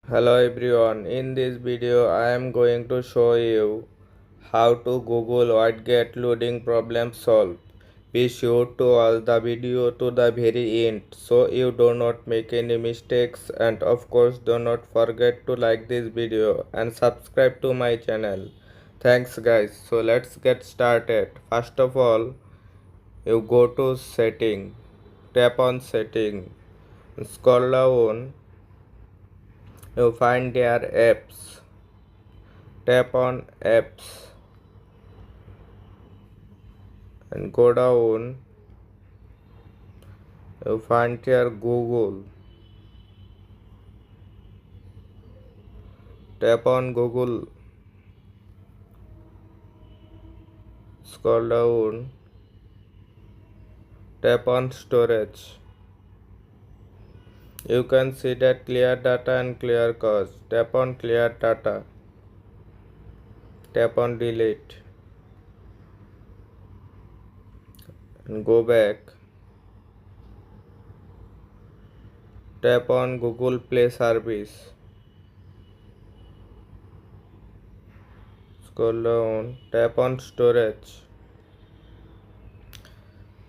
Hello everyone, in this video I am going to show you how to Google Widget loading problem solve. Be sure to watch the video to the very end so you do not make any mistakes, and of course do not forget to like this video and subscribe to my channel. Thanks guys. So let's get started. First of all, you go to setting, tap on setting, scroll down, you find their apps. Tap on apps and go down. You find here Google. Tap on Google. Scroll down. Tap on storage. You can see that clear data and clear cache. Tap on clear data. Tap on delete. And go back. Tap on Google Play service. Scroll down. Tap on storage.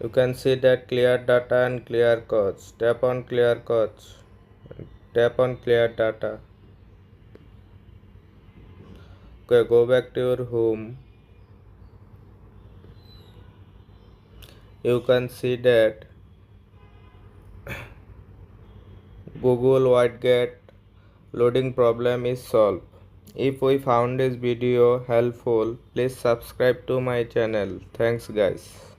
You can see that clear data and clear cache. Tap on clear cache. Tap on clear data. Okay, go back to your home. You can see that Google Widget loading problem is solved. If we found this video helpful, please subscribe to my channel. Thanks guys.